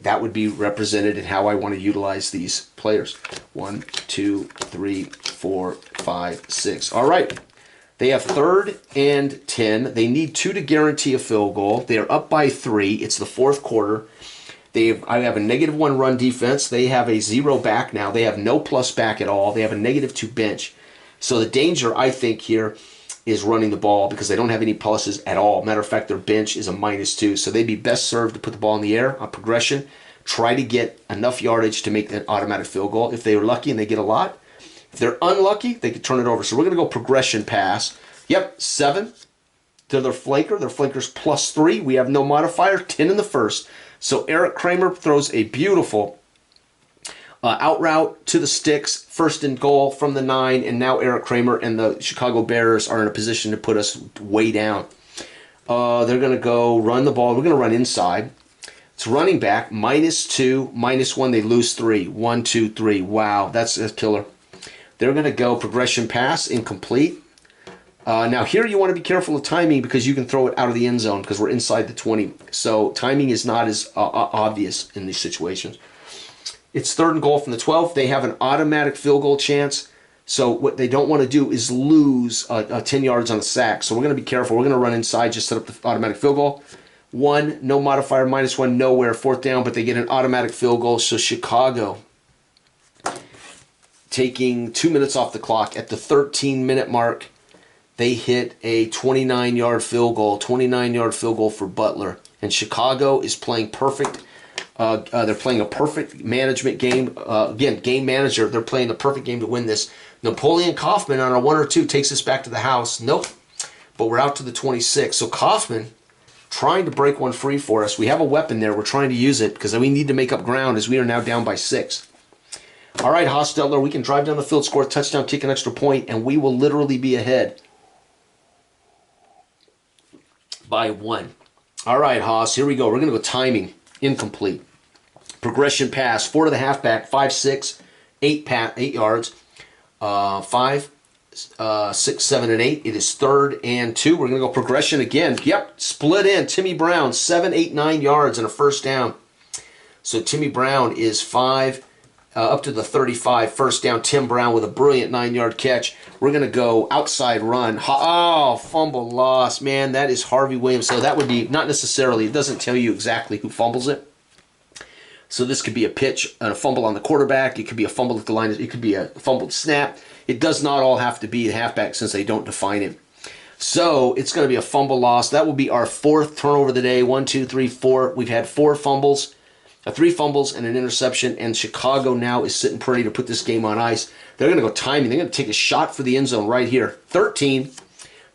That would be represented in how I want to utilize these players. 1, 2, 3, 4, 5, 6. All right. They have 3rd and 10. They need 2 to guarantee a field goal. They are up by 3. It's the 4th quarter. I have a -1 run defense. They have a 0 back now. They have no plus back at all. They have a -2 bench. So the danger, I think, here is running the ball because they don't have any pluses at all. Matter of fact, their bench is a -2. So they'd be best served to put the ball in the air on progression, try to get enough yardage to make that automatic field goal. If they are lucky and they get a lot, if they're unlucky, they could turn it over. So we're going to go progression pass. Yep, 7 to their flanker. Their flanker's +3. We have no modifier, 10 in the first. So Eric Kramer throws a beautiful out route to the sticks, 1st and goal from the 9, and now Eric Kramer and the Chicago Bears are in a position to put us way down. They're going to go run the ball. We're going to run inside. It's running back, -2, -1. They lose 3. 1, 2, 3. Wow, that's a killer. They're going to go progression pass, incomplete. Now here you want to be careful of timing because you can throw it out of the end zone because we're inside the 20. So timing is not as obvious in these situations. It's 3rd and goal from the 12. They have an automatic field goal chance. So what they don't want to do is lose 10 yards on a sack. So we're going to be careful. We're going to run inside, just set up the automatic field goal. 1, no modifier, -1, nowhere, 4th down, but they get an automatic field goal. So Chicago taking 2 minutes off the clock at the 13-minute mark. They hit a 29-yard field goal, 29-yard field goal for Butler. And Chicago is playing perfect. They're playing a perfect management game. Again, game manager, they're playing the perfect game to win this. Napoleon Kaufman on a 1 or 2 takes us back to the house. Nope. But we're out to the 26. So Kaufman trying to break one free for us. We have a weapon there. We're trying to use it because we need to make up ground as we are now down by 6. All right, Hostetler, we can drive down the field, score a touchdown, kick an extra point, and we will literally be ahead by 1. All right, Haas, here we go. We're going to go timing. Incomplete. Progression pass, 4 to the halfback, 5, 6, 8 yards, 5, 6, 7, and 8. It is 3rd and 2. We're going to go progression again. Yep, split in. Timmy Brown, 7, 8, 9 yards and a 1st down. So Timmy Brown is 5 up to the 35, 1st down. Tim Brown with a brilliant 9-yard catch. We're going to go outside run. Oh, fumble loss. Man, that is Harvey Williams. So that would be, not necessarily, it doesn't tell you exactly who fumbles it. So this could be a pitch and a fumble on the quarterback. It could be a fumble at the line. It could be a fumbled snap. It does not all have to be the halfback since they don't define it. So it's going to be a fumble loss. That will be our 4th turnover of the day. 1, 2, 3, 4. We've had 4 fumbles. 3 fumbles and an interception, and Chicago now is sitting pretty to put this game on ice. They're going to go timing. They're going to take a shot for the end zone right here. 13.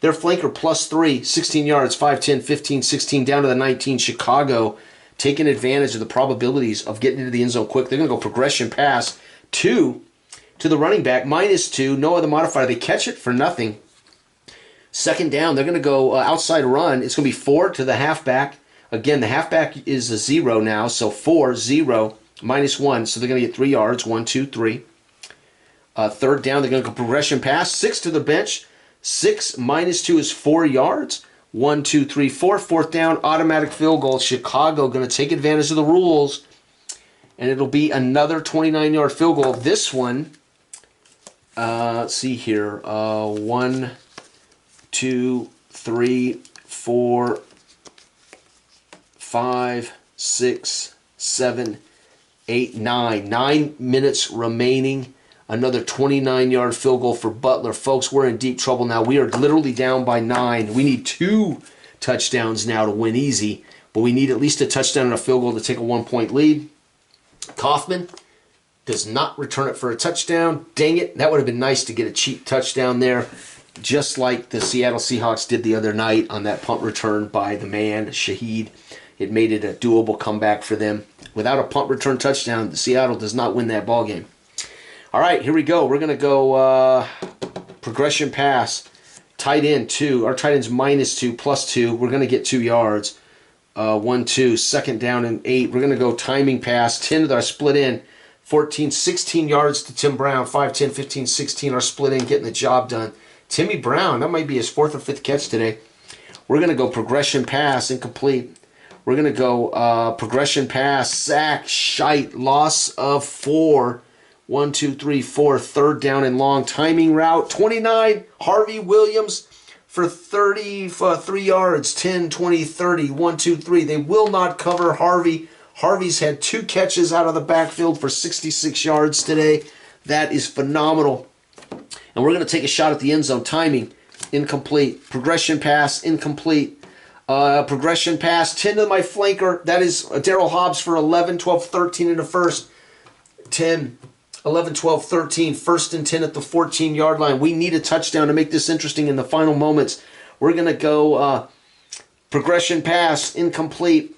Their flanker +3, 16 yards, 5, 10, 15, 16, down to the 19. Chicago taking advantage of the probabilities of getting into the end zone quick. They're going to go progression pass 2 to the running back, -2, no other modifier. They catch it for nothing. 2nd down, they're going to go outside run. It's going to be 4 to the halfback. Again, the halfback is a 0 now, so 4, 0, -1. So they're going to get 3 yards, 1, 2, 3. 3rd down, they're going to go progression pass, 6 to the bench. 6 -2 is 4 yards. 1, 2, 3, 4. 4th down, automatic field goal. Chicago going to take advantage of the rules and it'll be another 29-yard field goal. This one, let's see here, 1, 2, 3, 4, 5, 6, 7, 8, 9. 9 minutes remaining. Another 29-yard field goal for Butler. Folks, we're in deep trouble now. We are literally down by 9. We need 2 touchdowns now to win easy, but we need at least a touchdown and a field goal to take a 1-point lead. Kaufman does not return it for a touchdown. Dang it. That would have been nice to get a cheap touchdown there, just like the Seattle Seahawks did the other night on that punt return by the man, Shaheed. It made it a doable comeback for them. Without a punt return touchdown, Seattle does not win that ball game. All right, here we go. We're going to go progression pass, tight end 2. Our tight end's -2, +2. We're going to get 2 yards. 1, 2, second down and 8. We're going to go timing pass, 10 to our split in, 14, 16 yards to Tim Brown, 5, 10, 15, 16, our split in, getting the job done. Timmy Brown, that might be his 4th or 5th catch today. We're going to go progression pass, incomplete. We're going to go progression pass, sack, shite, loss of 4. 1, 2, 3, 4, third down and long. Timing route, 29, Harvey Williams for 33 yards, 10, 20, 30, 1, 2, 3. They will not cover Harvey. Harvey's had 2 catches out of the backfield for 66 yards today. That is phenomenal. And we're going to take a shot at the end zone. Timing, incomplete. Progression pass, incomplete. Progression pass, 10 to my flanker. That is Darryl Hobbs for 11, 12, 13 in the first. 10, 11, 12, 13. First and 10 at the 14-yard line. We need a touchdown to make this interesting in the final moments. We're going to go progression pass, incomplete.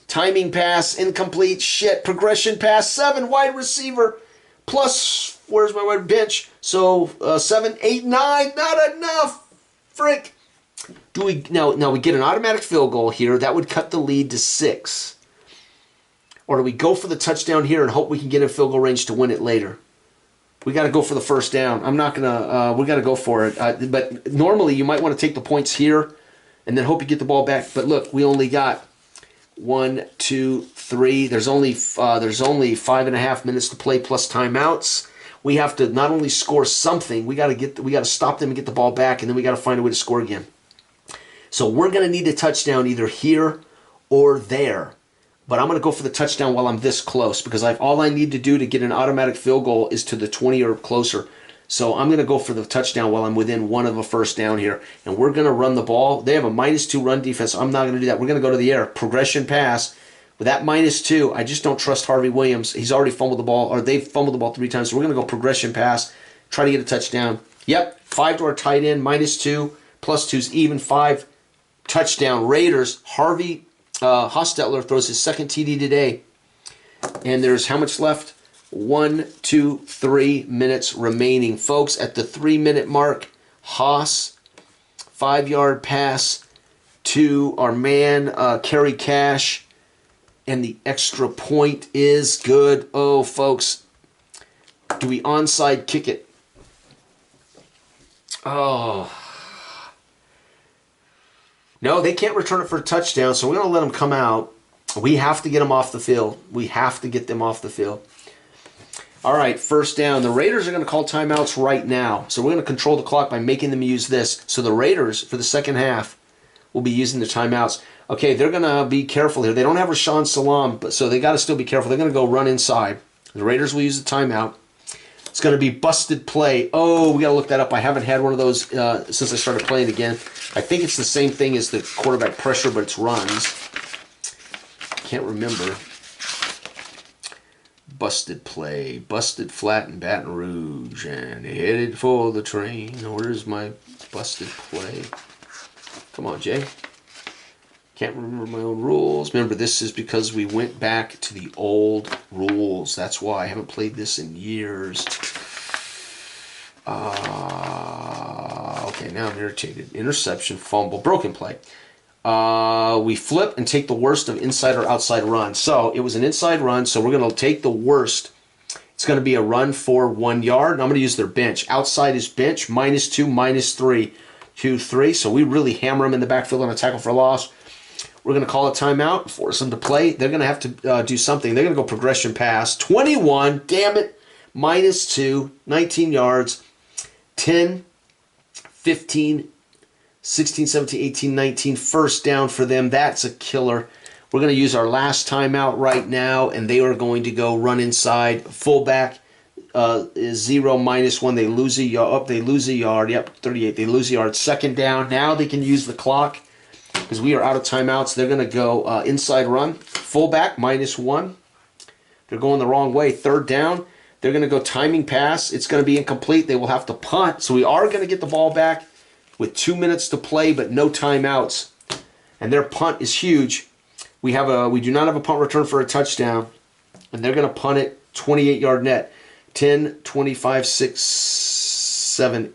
Timing pass, incomplete. Shit. Progression pass, 7, wide receiver. Plus, where's my wide bench? So 7, 8, 9. Not enough. Frick. Do we now we get an automatic field goal here. That would cut the lead to 6. Or do we go for the touchdown here and hope we can get in field goal range to win it later? We got to go for the first down. I'm not gonna. We got to go for it. But normally you might want to take the points here, and then hope you get the ball back. But look, we only got 1, 2, 3. There's only 5.5 minutes to play plus timeouts. We have to not only score something. We got to stop them and get the ball back, and then we got to find a way to score again. So we're gonna need a touchdown either here or there. But I'm going to go for the touchdown while I'm this close because all I need to do to get an automatic field goal is to the 20 or closer. So I'm going to go for the touchdown while I'm within 1 of a first down here. And we're going to run the ball. They have a -2 run defense. So I'm not going to do that. We're going to go to the air. Progression pass. With that -2, I just don't trust Harvey Williams. He's already fumbled the ball, or they've fumbled the ball 3 times. So we're going to go progression pass. Try to get a touchdown. Yep, 5 to our tight end. -2. +2's even. 5. Touchdown. Raiders. Harvey Hostetler throws his 2nd TD today. And there's how much left? 1, 2, 3 minutes remaining. Folks, at the 3-minute mark, Haas, 5-yard pass to our man, Kerry Cash. And the extra point is good. Oh, folks, do we onside kick it? Oh. No, they can't return it for a touchdown, so we're going to let them come out. We have to get them off the field. We have to get them off the field. All right, first down. The Raiders are going to call timeouts right now. So we're going to control the clock by making them use this. So the Raiders, for the second half, will be using the timeouts. Okay, they're going to be careful here. They don't have Rashawn Salam, but so they got to still be careful. They're going to go run inside. The Raiders will use the timeout. It's going to be busted play. Oh, we got to look that up. I haven't had one of those since I started playing again. I think it's the same thing as the quarterback pressure, but it's runs. Can't remember. Busted play. Busted flat in Baton Rouge. And headed for the train. Where's my busted play? Come on, Jay. Can't remember my own rules. Remember, this is because we went back to the old rules. That's why I haven't played this in years. Okay, now I'm irritated. Interception, fumble, broken play. We flip and take the worst of inside or outside run. So it was an inside run, so we're going to take the worst. It's going to be a run for 1 yard, and I'm going to use their bench. Outside is bench, -2, -3, 2, 3. So we really hammer them in the backfield on a tackle for loss. We're going to call a timeout, force them to play. They're going to have to do something. They're going to go progression pass. 21, damn it, -2, 19 yards, 10, 15, 16, 17, 18, 19, first down for them. That's a killer. We're going to use our last timeout right now, and they are going to go run inside. Fullback is 0, -1. They lose a yard. They lose a yard. Yep, 38. They lose a yard. Second down. Now they can use the clock because we are out of timeouts. They're going to go inside run. Fullback, -1. They're going the wrong way. Third down. They're going to go timing pass. It's going to be incomplete. They will have to punt. So we are going to get the ball back with 2 minutes to play, but no timeouts. And their punt is huge. We do not have a punt return for a touchdown. And they're going to punt it 28-yard net. 10, 25, 6, 7,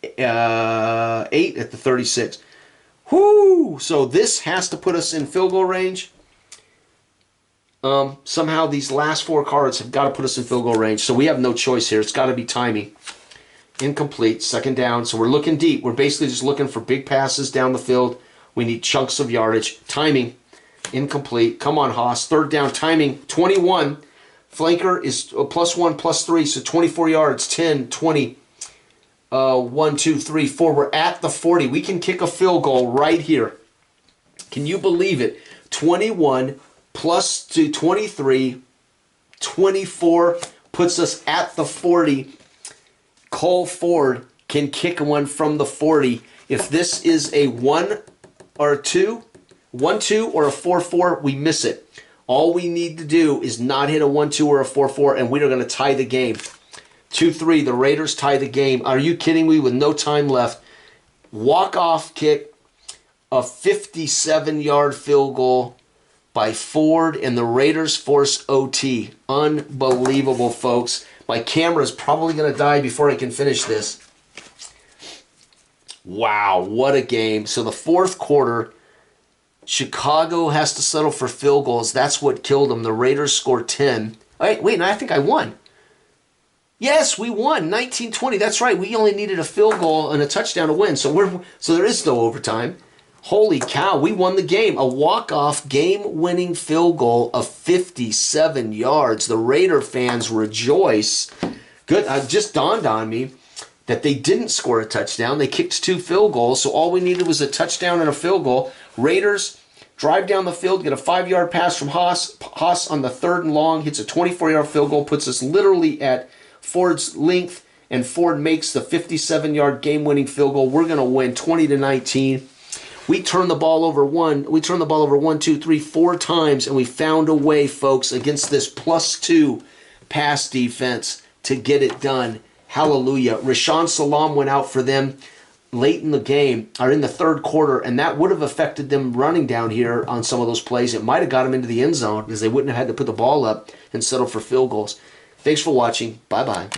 8 at the 36. Whoo! So this has to put us in field goal range. Somehow these last 4 cards have got to put us in field goal range. So we have no choice here. It's got to be timing. Incomplete, second down. So we're looking deep. We're basically just looking for big passes down the field. We need chunks of yardage. Timing, incomplete. Come on, Haas. Third down, timing, 21. Flanker is +1, +3, so 24 yards, 10, 20, 1, 2, 3, 4. We're at the 40. We can kick a field goal right here. Can you believe it? 21 plus 2, 23, 24 puts us at the 40. Cole Ford can kick one from the 40. If this is a 1 or a 2, 1-2 or a 4-4, we miss it. All we need to do is not hit a 1-2 or a 4-4, and we are going to tie the game. 2-3, the Raiders tie the game. Are you kidding me? With no time left. Walk-off kick, a 57-yard field goal by Ford, and the Raiders force OT. Unbelievable, folks. My camera is probably going to die before I can finish this. Wow, what a game. So the fourth quarter, Chicago has to settle for field goals. That's what killed them. The Raiders scored 10. Wait, I think I won. Yes, we won, 19-20. That's right. We only needed a field goal and a touchdown to win. So there is no overtime. Holy cow, we won the game. A walk-off game-winning field goal of 57 yards. The Raider fans rejoice. Good. It just dawned on me that they didn't score a touchdown. They kicked 2 field goals, so all we needed was a touchdown and a field goal. Raiders drive down the field, get a 5-yard pass from Haas. Haas on the 3rd and long hits a 24-yard field goal, puts us literally at Ford's length, and Ford makes the 57-yard game-winning field goal. We're going to win 20-19. We turned the ball over 1, 2, 3, 4 times, and we found a way, folks, against this +2 pass defense to get it done. Hallelujah. Rashawn Salam went out for them late in the game, or in the 3rd quarter, and that would have affected them running down here on some of those plays. It might have got them into the end zone because they wouldn't have had to put the ball up and settle for field goals. Thanks for watching. Bye-bye.